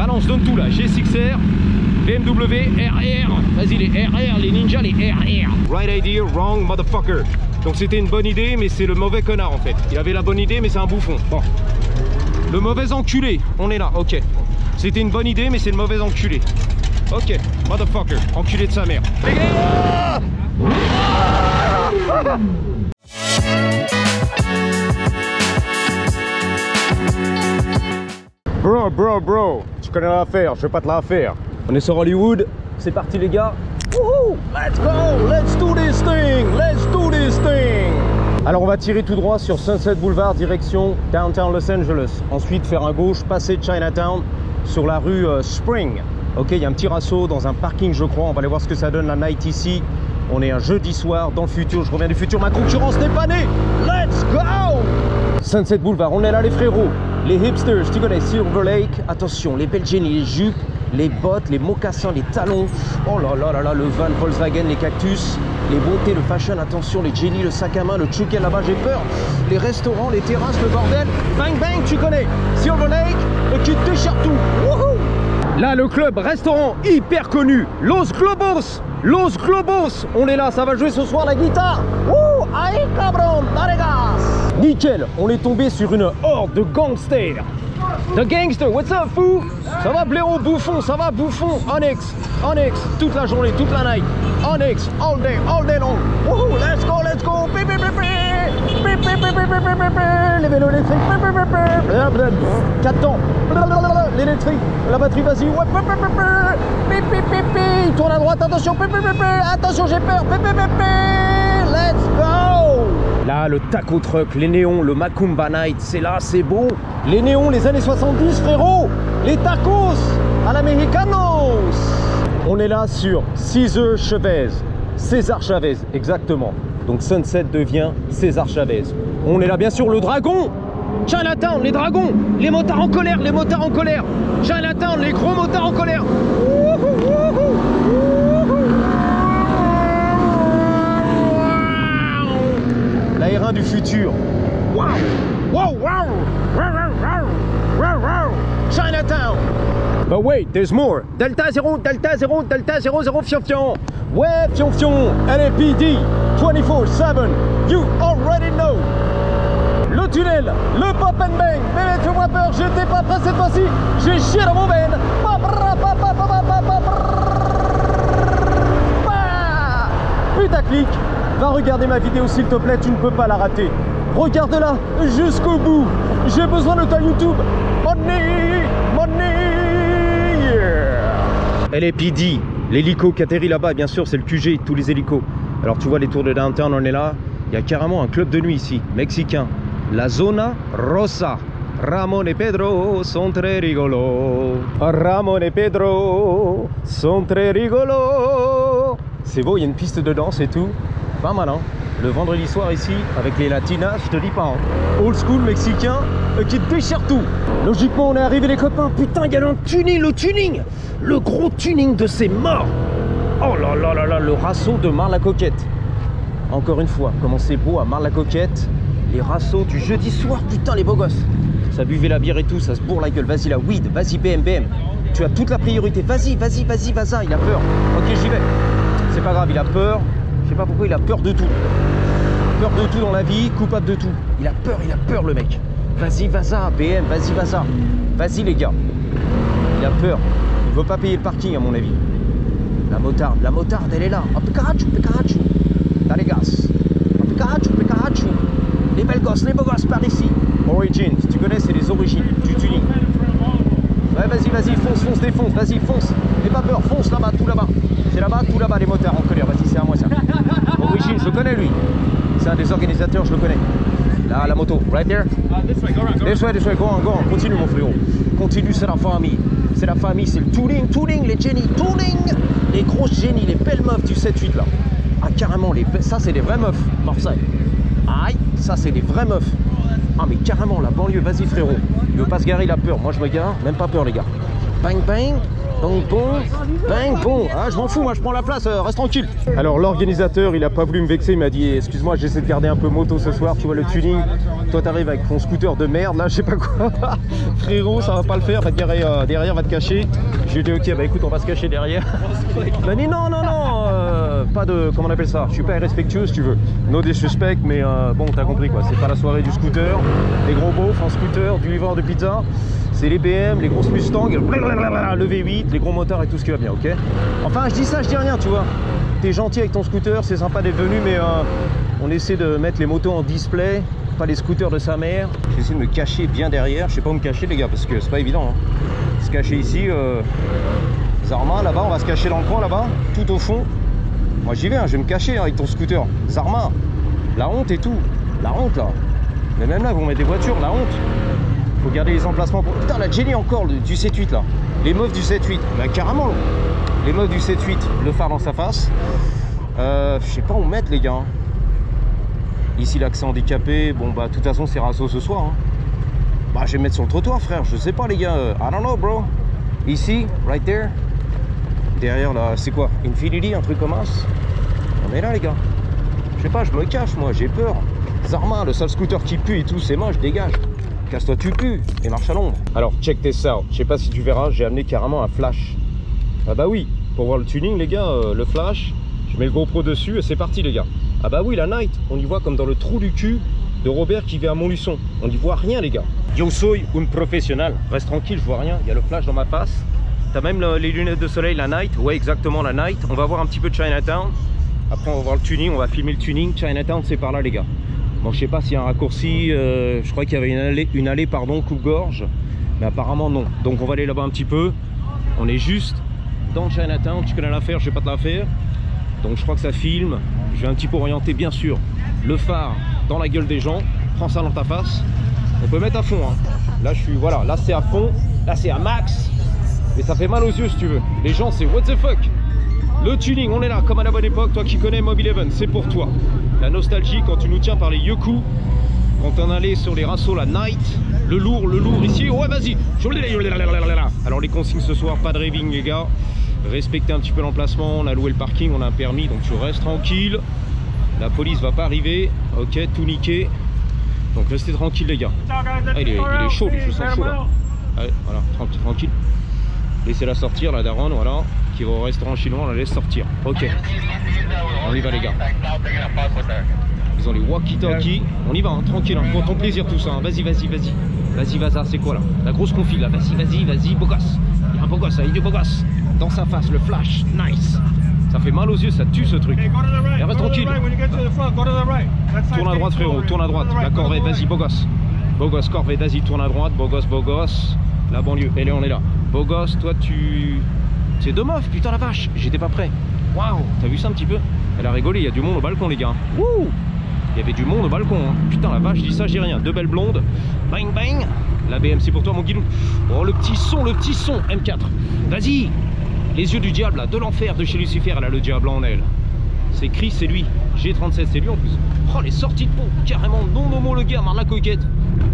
Balance, donne tout là. G6R, BMW, RR. Vas-y, les RR, les ninjas, les RR. Right idea, wrong motherfucker. Donc c'était une bonne idée, mais c'est le mauvais connard en fait. Il avait la bonne idée, mais c'est un bouffon. Bon. Le mauvais enculé, on est là, ok. C'était une bonne idée, mais c'est le mauvais enculé. Ok, motherfucker, enculé de sa mère. Bro, tu connais l'affaire, je vais pas te la faire. On est sur Hollywood, c'est parti les gars. Woohoo, let's go, let's do this thing, let's do this thing. Alors on va tirer tout droit sur Sunset Boulevard, direction Downtown Los Angeles. Ensuite faire un gauche, passer Chinatown sur la rue Spring. Ok, il y a un petit rasso dans un parking je crois, on va aller voir ce que ça donne la night ici. On est un jeudi soir dans le futur, je reviens du futur, ma concurrence n'est pas née. Let's go. Sunset Boulevard, on est là les frérots. Les hipsters, tu connais Silver Lake. Attention, les belles jennies, les jupes, les bottes, les mocassins, les talons. Oh là là là là, le van Volkswagen, les cactus, les beautés, le fashion, attention, les jennies, le sac à main, le tchoukel là-bas, j'ai peur. Les restaurants, les terrasses, le bordel. Bang bang, tu connais Silver Lake, le kit t-shirt tout. Wouhou. Là, le club, restaurant hyper connu, Los Globos. Los Globos, on est là, ça va jouer ce soir la guitare. Wouh, aïe cabron, taregas. Nickel, on est tombé sur une horde de gangsters. The gangster, what's up fou? Ça va blaireau, bouffon, ça va bouffon. Onyx, toute la journée, toute la night. Onyx, all day long. Wouhou, let's go. Bip, bip, bip, bip, bip, bip, bip, bip, bip. Les vélos électriques, 4 ans. L'électrique, la batterie, vas-y. Bip, bip, bip, bip. Tourne à droite, attention, bip, bip, bip, bip. Attention, j'ai peur. Bip, bip, bip, bip. Let's go. Là, le taco truck, les néons, le Macumba Night, c'est là, c'est beau. Les néons, les années 70, frérot. Les tacos à la Mexicanos. On est là sur César Chavez, exactement. Donc Sunset devient César Chavez. On est là, bien sûr, le dragon. Chinatown, les dragons, les motards en colère, Chinatown, les gros motards en colère. La R1 du futur. Wow. Chinatown. But wait, there's more. Delta 0, fion. Ouais, fion. LAPD, 24/7. You already know. Le tunnel, le pop and bang. Bébé, fais-moi peur, je t'ai pas prêt cette fois-ci. J'ai chié dans mon veine. Putaclic. Va regarder ma vidéo s'il te plaît, tu ne peux pas la rater. Regarde-la jusqu'au bout. J'ai besoin de ta YouTube. Money. Yeah. LAPD, l'hélico qui atterrit là-bas, bien sûr, c'est le QG, tous les hélicos. Alors tu vois les tours de downtown, on est là. Il y a carrément un club de nuit ici, mexicain. La Zona Rosa. Ramon et Pedro sont très rigolos. C'est beau, il y a une piste de danse et tout. Pas mal, hein. Le vendredi soir ici, avec les latinas, je te dis pas, hein. Old school mexicain, qui déchire tout. Logiquement, on est arrivé les copains. Putain, il y a le tuning. Le gros tuning de ces morts. Oh là là là là, le rasso de Mar-la-Coquette. Encore une fois, comment c'est beau à Mar-la-Coquette. Les rassos du jeudi soir, putain, les beaux gosses. Ça buvait la bière et tout, ça se bourre la gueule. Vas-y, la weed, vas-y, BM. Tu as toute la priorité. Vas-y, il a peur. Ok, j'y vais. C'est pas grave, il a peur. Je sais pas pourquoi il a peur de tout. Peur de tout dans la vie, coupable de tout. Il a peur le mec. Vas-y, vas-y, BM, vas-y. Vas-y les gars. Il a peur. Il veut pas payer le parking à mon avis. La motarde, elle est là. Oh, Pikachu. T'as les gosses. Pikachu. Les belles gosses, les beaux gosses par ici. Origins, tu connais, c'est les origines du tuning. Ouais, vas-y, fonce, défonce, vas-y, fonce. N'aie pas peur, fonce là-bas, tout là-bas. C'est là-bas, tout là-bas, les motards en colère. Vas-y, c'est à moi ça. Origins, je le connais lui. C'est un des organisateurs, je le connais. Là, la moto, right there. This way, go on. Continue mon frérot. Continue, c'est la famille. C'est le tuning, les Jenny, les grosses Jenny, les belles meufs du 7-8 là. Ah, carrément, ça c'est des vraies meufs, Marseille. Aïe, ça c'est des vraies meufs. Ah, mais carrément, la banlieue, vas-y frérot. Il veut pas se garer, il a peur. Moi je me gare, même pas peur les gars. Bang. Bang, bon, bang, bon. Ah, je m'en fous, moi je prends la place, reste tranquille. Alors l'organisateur, il a pas voulu me vexer, il m'a dit excuse-moi, j'essaie de garder un peu moto ce soir, tu vois le tuning. Toi t'arrives avec ton scooter de merde, là je sais pas quoi. Frérot, ça va pas le faire, va te garer derrière, va te cacher. J'ai dit ok, bah écoute, on va se cacher derrière. Il m'a dit non, pas de, comment on appelle ça, je suis pas irrespectueux si tu veux. No disrespect, mais bon, t'as compris quoi, c'est pas la soirée du scooter, des gros beaufs en scooter, du livreur de pizza. C'est les BM, les grosses Mustang, le V8, les gros moteurs et tout ce qui va bien, ok? Enfin, je dis ça, je dis rien, tu vois. T'es gentil avec ton scooter, c'est sympa d'être venu, mais on essaie de mettre les motos en display, pas les scooters de sa mère. J'essaie de me cacher bien derrière, je sais pas où me cacher les gars, parce que c'est pas évident. Hein. Se cacher ici, Zarma, là-bas, on va se cacher dans le coin, là-bas, tout au fond. Moi j'y vais, hein, je vais me cacher avec ton scooter. Zarma, la honte et tout, la honte là. Mais même là, vous mettez des voitures, la honte. Faut garder les emplacements pour... Putain, la Jenny encore du 7-8 là. Les meufs du 7-8. Bah carrément. Les meufs du 7-8. Le phare dans sa face. Je sais pas où mettre les gars. Ici l'accès handicapé. Bon bah de toute façon c'est rasso ce soir. Hein. Bah je vais me mettre sur le trottoir frère. Je sais pas les gars. I don't know bro. Ici, right there. Derrière là, c'est quoi? Infinity, un truc comme ça. On est là les gars. Je sais pas, je me cache moi. J'ai peur. Zarma, le seul scooter qui pue et tout, c'est moche. Dégage. Casse-toi, tu pues et marche à l'ombre. Alors, check this out. Je sais pas si tu verras, j'ai amené carrément un flash. Ah bah oui, pour voir le tuning, les gars, le flash, je mets le GoPro dessus et c'est parti, les gars. Ah bah oui, la night, on y voit comme dans le trou du cul de Robert qui vit à Montluçon. On n'y voit rien, les gars. Yo soy un professionnel. Reste tranquille, je vois rien. Il y a le flash dans ma face. T'as même les lunettes de soleil, la night. Ouais, exactement, la night. On va voir un petit peu de Chinatown. Après, on va voir le tuning, on va filmer le tuning. Chinatown, c'est par là, les gars. Bon, je sais pas s'il y a un raccourci, je crois qu'il y avait une allée pardon, coupe-gorge, mais apparemment non. Donc on va aller là-bas un petit peu. On est juste dans Chinatown, tu connais l'affaire, je vais pas te la faire. Donc je crois que ça filme. Je vais un petit peu orienter bien sûr le phare dans la gueule des gens. Prends ça dans ta face. On peut mettre à fond. Hein. Là je suis, voilà, là c'est à fond, là c'est à max. Et ça fait mal aux yeux si tu veux. Les gens c'est what the fuck. Le tuning, on est là comme à la bonne époque. Toi qui connais Mob 11, c'est pour toi. La nostalgie quand tu nous tiens par les Yoku. Quand on allait sur les rassos la night. Le lourd ici. Ouais vas-y. Alors les consignes ce soir, pas de raving les gars. Respectez un petit peu l'emplacement. On a loué le parking, on a un permis. Donc tu restes tranquille. La police va pas arriver. Ok, tout niqué. Donc restez tranquille les gars. Ah, il est chaud, je sens chaud là. Allez, voilà, tranquille. Laissez-la sortir la daronne, voilà. Qui va au restaurant chinois, on la laisse sortir. Ok. On y va les gars. Ils ont les walkie-talkie. On y va, hein, tranquille, hein, pour ton plaisir tout ça. Hein. Vas-y. Vas-y, Vaza, c'est quoi là? La grosse config là. Vas-y, beau gosse. Il y a un beau gosse, il est beau gosse. Dans sa face, le flash, nice. Ça fait mal aux yeux, ça tue ce truc. Et reste tranquille. Tourne à droite frérot, tourne à droite. La Corvette, vas-y, beau gosse. Beau gosse, Corvette, vas-y, tourne à droite. Beau gosse. La banlieue, allez, on est là. Beau gosse, toi tu... C'est deux meufs, putain la vache, j'étais pas prêt. Waouh, t'as vu ça un petit peu? Elle a rigolé, il y a du monde au balcon les gars. Wouh, il y avait du monde au balcon. Hein. Putain la vache, je dis ça, j'ai rien. Deux belles blondes. Bang bang. La BM, c'est pour toi mon guilou. Oh le petit son M4. Vas-y. Les yeux du diable là, de l'enfer, de chez Lucifer, elle a le diable en elle. C'est Chris, c'est lui. G37, c'est lui en plus. Oh les sorties de pont, carrément non homo le gars, marre la coquette.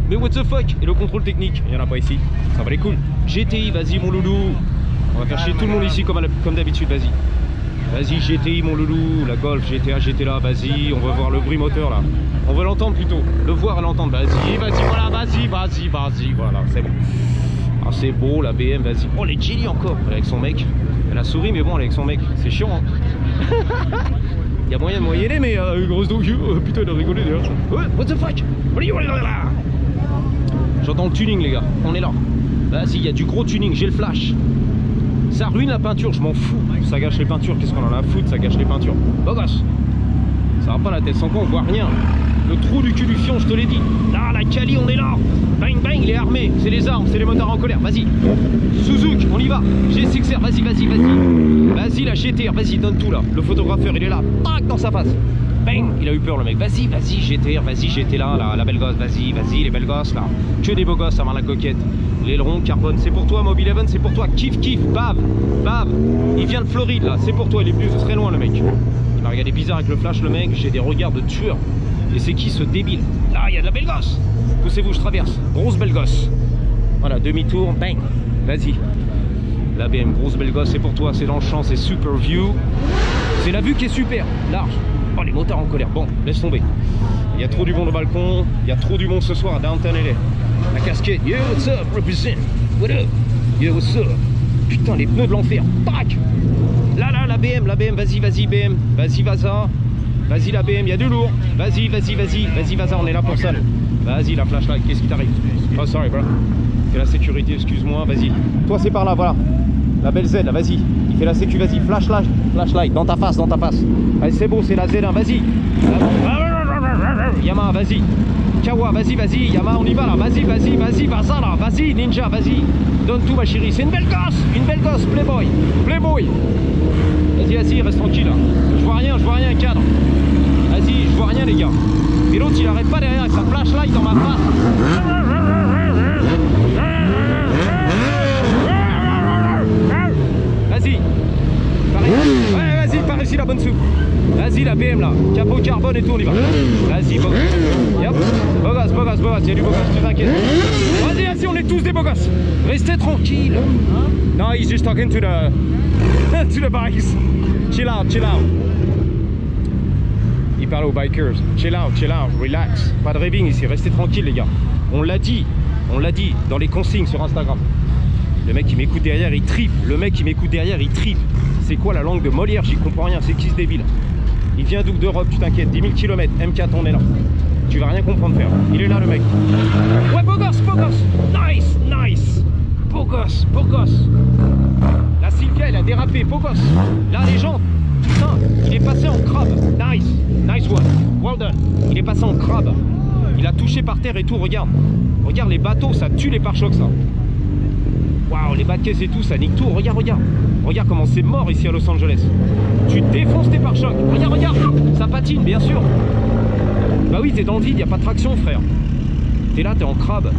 Mais what the fuck? Et le contrôle technique, il y en a pas ici. Ça va les cool. GTI, vas-y mon loulou. On va faire chier tout le monde ici comme d'habitude, vas-y. Vas-y GTI mon loulou, la Golf, GTA, là, vas-y, on va voir le bruit moteur là. On veut l'entendre plutôt, le voir et l'entendre, vas-y, voilà, vas-y, voilà, c'est bon. Ah c'est beau la BM, vas-y. Oh les Jelly encore, elle est avec son mec. Elle a souri mais bon elle est avec son mec, c'est chiant hein. Il y a moyen de moyenner mais grosse donc putain elle a rigolé d'ailleurs. Ouais, what the fuck. J'entends le tuning les gars, on est là. Vas-y, il y a du gros tuning, j'ai le flash. Ça ruine la peinture, je m'en fous. Ça gâche les peintures, qu'est-ce qu'on en a à foutre, ça gâche les peintures. Beau gosse. Ça va pas la tête sans con, on voit rien. Le trou du cul du fion, je te l'ai dit. Là, la Cali, on est là. Bang bang, il est armé. C'est les armes, c'est les motards en colère. Vas-y. Suzuki, on y va. G6R, vas-y. Vas-y, la GTR, vas-y, donne tout là. Le photographeur, il est là. Tac, dans sa face. Bang, il a eu peur le mec. Vas-y, GTR, vas-y, j'étais là, la belle gosse. Vas-y, les belles gosses là. Que des beaux gosses, ça va la coquette. L'aileron, carbone, c'est pour toi, Mob 11, c'est pour toi. Kiff, bave. Il vient de Floride là, c'est pour toi, il est venu, ce serait loin le mec. Il m'a regardé bizarre avec le flash, le mec. J'ai des regards de tueur. Et c'est qui ce débile? Là, il y a de la belle gosse. Poussez-vous, je traverse. Grosse belle gosse. Voilà, demi-tour, bang. Vas-y. La BM, grosse belle gosse, c'est pour toi, c'est dans le champ, c'est super view. C'est la vue qui est super, large. Oh, les motards en colère, bon, laisse tomber. Il y a trop du monde au balcon, il y a trop du monde ce soir à Downtown LA. La casquette, yo, what's up, represent, what up, yo, what's up. Putain, les pneus de l'enfer, tac. Là, la BM, vas-y, BM, vas-y, Vaza. Vas-y, la BM, il y a du lourd. Vas-y, Vaza, on est là pour ça. Vas-y, la flashlight, qu'est-ce qui t'arrive? Oh, sorry, bro. Fais la sécurité, excuse-moi, vas-y. Toi, c'est par là, voilà. La belle Z, là, vas-y. Il fait la sécu, vas-y. Flashlight, dans ta face. Allez, c'est beau, c'est la Z1, vas-y. Yamaha, vas-y. Kawa, vas-y. Yamaha, on y va, là. Vas-y, Vaza, là. Vas-y, Ninja, vas-y. Donne tout, ma chérie. C'est une belle gosse, Playboy. Vas-y, reste tranquille, là. Je vois rien, cadre. Vas-y, je vois rien, les gars. Et l'autre, il arrête pas derrière avec sa flashlight dans ma face. Vas-y. Ouais, vas-y, par ici, la bonne soupe. Vas-y, la BM, là. Capot carbone et tout, on y va. Vas-y, beau gosse. Yep. Beau gosse. Il y a du beau gosse, tu t'inquiète. Vas-y, on est tous des beaux gosses. Restez tranquille. No, he's just talking to the bikes. Chill out. Il parle aux bikers. Chill out, relax. Pas de raving ici, restez tranquille, les gars. On l'a dit dans les consignes sur Instagram. Le mec qui m'écoute derrière, il tripe. C'est quoi la langue de Molière? J'y comprends rien, c'est qui ce débile? Il vient d'Europe, tu t'inquiètes. 10 000 km, M4, on est là. Tu vas rien comprendre, frère. Il est là, le mec. Ouais, beau gosse. Nice. Beau gosse. La Sylvia, elle a dérapé, beau gosse. Là, les gens, putain, il est passé en crabe. Nice one. Well done. Il est passé en crabe. Il a touché par terre et tout, regarde. Regarde les bateaux, ça tue les pare-chocs, ça. Waouh, les bas de caisse et tout, ça nique tout. Regarde. Regarde comment c'est mort ici à Los Angeles. Tu défonces tes pare-chocs. Regarde. Ça patine, bien sûr. Bah oui, t'es dans le vide, y a pas de traction, frère. T'es là, t'es en crabe.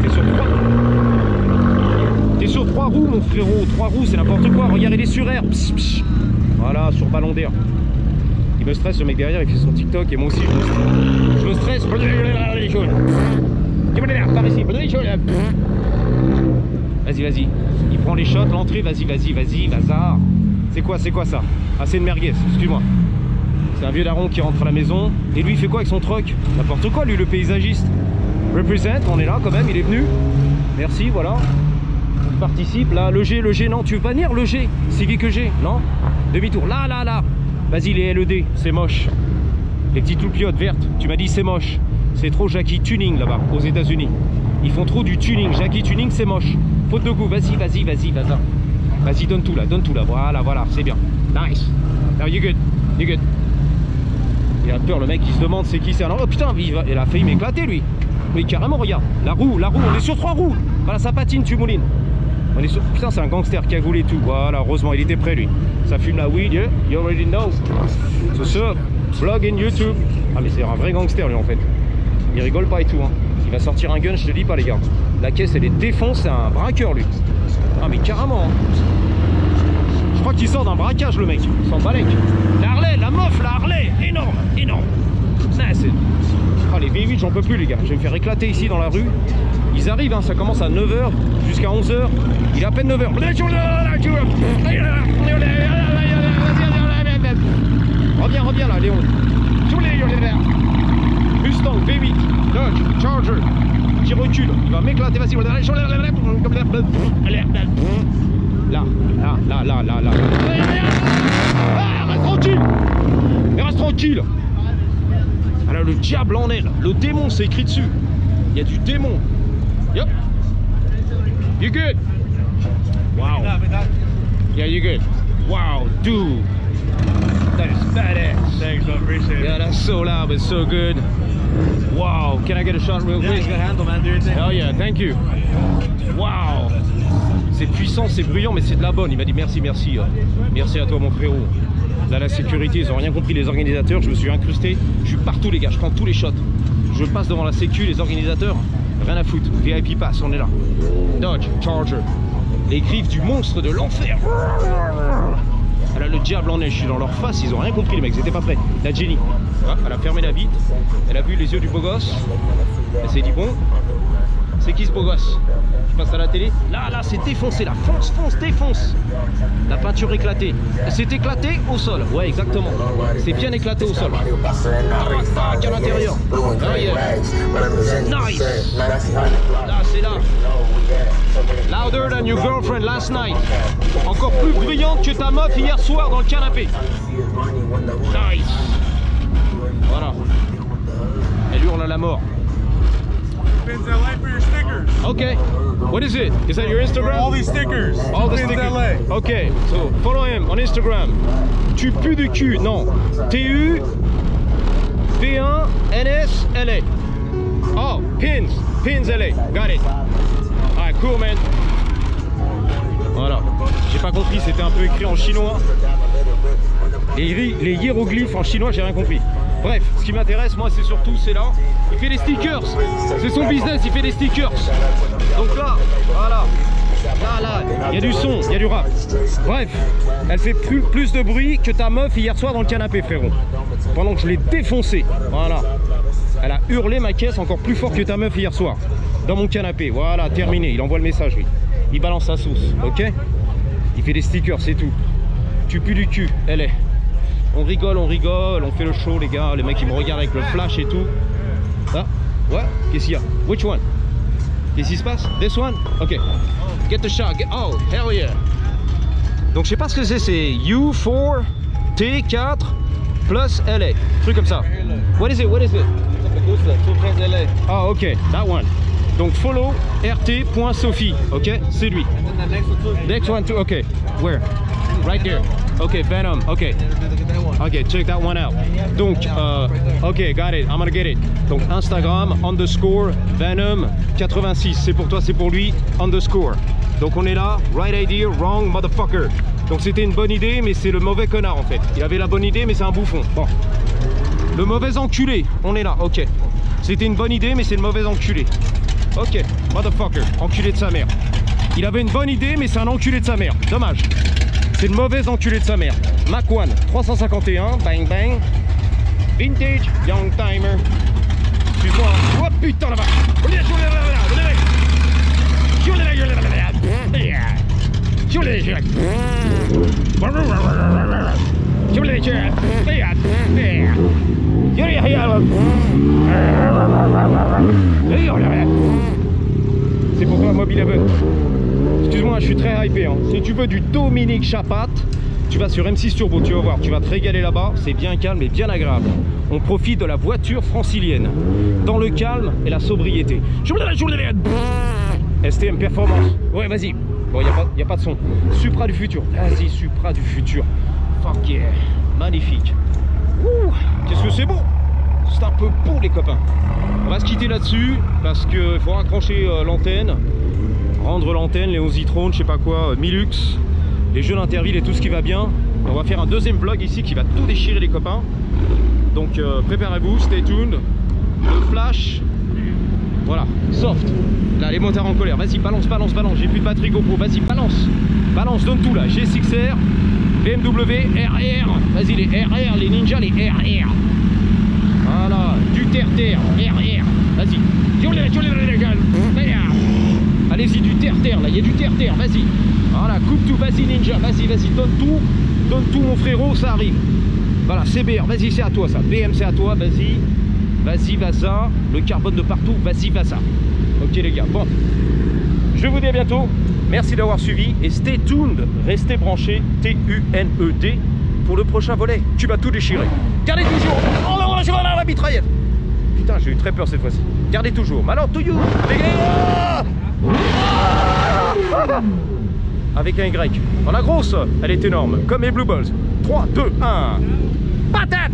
T'es sur 3 roues, mon frérot. 3 roues, c'est n'importe quoi. Regarde, il est sur air. Psh. Voilà, sur ballon d'air. Il me stresse, le mec derrière, il fait son TikTok et moi aussi, je me stresse. Par ici. Vas-y. Il prend les shots, l'entrée, vas-y, bazar. C'est quoi ça? Ah, c'est une merguez, excuse-moi. C'est un vieux daron qui rentre à la maison. Et lui, il fait quoi avec son truck? N'importe quoi, lui, le paysagiste. Represent, on est là quand même, il est venu. Merci, voilà. On participe, là, le G, non, tu veux pas venir, le G? Civic G, non? Demi-tour, là. Vas-y, les LED, c'est moche. Les petites loupiottes vertes, tu m'as dit c'est moche. C'est trop Jackie Tuning là-bas, aux États-Unis. Ils font trop du tuning. Jackie Tuning, c'est moche. Faute de goût, vas-y. Vas-y, donne tout là. Voilà, c'est bien. Nice. Now you good. Il a peur, le mec, il se demande c'est qui c'est. Oh putain, il a failli m'éclater, lui. Mais carrément, regarde. La roue, on est sur 3 roues. Voilà, ça patine, tu moulines. On est sur... Putain, c'est un gangster qui a goulé tout. Voilà, heureusement, il était prêt, lui. Ça fume la weed, yeah? You already know. So, sir, vlog in YouTube. Ah, mais c'est un vrai gangster, lui, en fait. Il rigole pas et tout, hein. Il va sortir un gun, je te dis pas, les gars. La caisse, elle est défonce, c'est un braqueur, lui. Ah, mais carrément, hein. Je crois qu'il sort d'un braquage, le mec. Sans balèque. La Harley, énorme. Ça, c'est... Ah, les V8, j'en peux plus, les gars. Je vais me faire éclater ici dans la rue. Ils arrivent, hein, ça commence à 9h jusqu'à 11h. Il est à peine 9h. Reviens là, Léon. Mustang, V8, Dodge, Charger. Qui recule. Il va m'éclater, vas-y. Là. Reste tranquille. Alors le diable en elle. Le démon, c'est écrit dessus. Il y a du démon. Yep. You good? Wow. Yeah, you good. Wow, dude. That is badass. Thanks, I appreciate it. Yeah, that's so loud, but so good. Wow. Can I get a shot real quick? Yeah, good handle, man. Do your thing. Hell yeah, thank you. Wow. C'est puissant, c'est bruyant, mais c'est de la bonne. Il m'a dit merci. Merci à toi, mon frérot. Là, la sécurité, ils ont rien compris, les organisateurs. Je me suis incrusté. Je suis partout, les gars. Je prends tous les shots. Je passe devant la sécu, les organisateurs. Rien à foutre. VIP pass, on est là. Dodge, Charger. Les griffes du monstre de l'enfer. Elle a le diable en neige. Je suis dans leur face. Ils ont rien compris, les mecs. Ils étaient pas prêts. La Jenny. Ouais, elle a fermé la vitre. Elle a vu les yeux du beau gosse. Elle s'est dit bon. C'est qui ce beau gosse? passe à la télé. Là, c'est défoncé, là. Fonce, défonce. La peinture éclatée. C'est éclaté au sol. Ouais, exactement. C'est bien éclaté au sol. Tac, à l'intérieur. Ah, yeah. Nice. Là, c'est là. Louder than your girlfriend last night. Encore plus bruyante que ta meuf hier soir dans le canapé. Nice. Voilà. Elle hurle à la mort. Pins LA for your stickers. Okay. What is it? Is that your Instagram? All these stickers. All the Pins stickers. LA. Okay. So follow him on Instagram. Tu pues du cul. Non. TUP1NSLA. Oh, Pins. Pins LA. Got it. Alright, cool, man. Voilà. J'ai pas compris, c'était un peu écrit en chinois. Les hiéroglyphes en chinois, j'ai rien compris. Bref, ce qui m'intéresse, moi, c'est surtout, c'est là. Il fait des stickers. C'est son business, il fait des stickers. Donc là, voilà. Là, il y a du son, il y a du rap. Bref, elle fait plus de bruit que ta meuf hier soir dans le canapé, frérot. Pendant que je l'ai défoncé. Voilà. Elle a hurlé ma caisse encore plus fort que ta meuf hier soir. Dans mon canapé. Voilà, terminé. Il envoie le message, lui. Il balance sa sauce, ok? Il fait des stickers, c'est tout. Tu pues du cul, elle est. On rigole, on fait le show, les gars. Les mecs, ils me regardent avec le flash et tout. Ah, ouais, qu'est-ce qu'il y a? Which one? Qu'est-ce qui se passe? This one? Ok. Get the shot. Oh, hell yeah. Donc, je sais pas ce que c'est U4 T4 plus LA. Truc comme ça. What is it? Ah, ok, that one. Donc, follow rt.sophie. Ok, c'est lui. Next one too. Ok, where? Right there. Ok, Venom. Ok. Ok, check that one out. Donc, ok, got it. I'm gonna get it. Donc, Instagram _ Venom 86. C'est pour toi, c'est pour lui. _ Donc, on est là. Right idea, wrong motherfucker. Donc, c'était une bonne idée, mais c'est le mauvais connard en fait. Il avait la bonne idée, mais c'est un bouffon. Bon. Le mauvais enculé. On est là. Ok. C'était une bonne idée, mais c'est le mauvais enculé. Ok, motherfucker. Enculé de sa mère. Il avait une bonne idée, mais c'est un enculé de sa mère. Dommage. C'est le mauvais enculé de sa mère. Mac-One 351, bang bang. Vintage, young timer. Excuse-moi. Oh putain la vache. C'est pour toi, Mobile Event. Excuse-moi, je suis très hypé. Hein. Si tu veux du Dominique Chapat, tu vas sur M6 Turbo, tu vas voir, tu vas te régaler là-bas. C'est bien calme et bien agréable. On profite de la voiture francilienne, dans le calme et la sobriété. STM Performance. Ouais, vas-y. Bon, il n'y a pas de son. Supra du futur. Vas-y, Supra du futur. Fuck yeah. Magnifique. Ouh, qu'est-ce que c'est beau. C'est un peu beau, les copains. On va se quitter là-dessus parce qu'il faut raccrocher l'antenne. Rendre l'antenne, les Ositrone, je sais pas quoi, Milux, les jeux d'Interville et tout ce qui va bien. On va faire un deuxième vlog ici qui va tout déchirer, les copains. Donc préparez-vous, stay tuned. Le flash, voilà, soft. Là, les motards en colère, vas-y, balance. J'ai plus de batterie GoPro, vas-y, balance, donne tout là. G6R, BMW, RR, vas-y, les RR, les ninjas, les RR. Voilà, du terre-terre, RR, vas-y. Allez-y, du terre-terre, là, il y a du terre-terre, vas-y. Voilà, coupe tout, vas-y ninja, vas-y, donne tout mon frérot, ça arrive. Voilà, CBR, vas-y, c'est à toi ça. BM, c'est à toi, vas-y, vas-y, le carbone de partout, vas-y, vas-y. Ok les gars, bon. Je vous dis à bientôt, merci d'avoir suivi et stay tuned, restez branchés, TUNED, pour le prochain volet. Tu vas tout déchirer. Gardez toujours, oh là, je vais la mitraillette. Putain, j'ai eu très peur cette fois-ci. Gardez toujours, malheur to you, les gars. Avec un Y. Dans la grosse, elle est énorme, comme les Blue Balls. 3, 2, 1. Patate!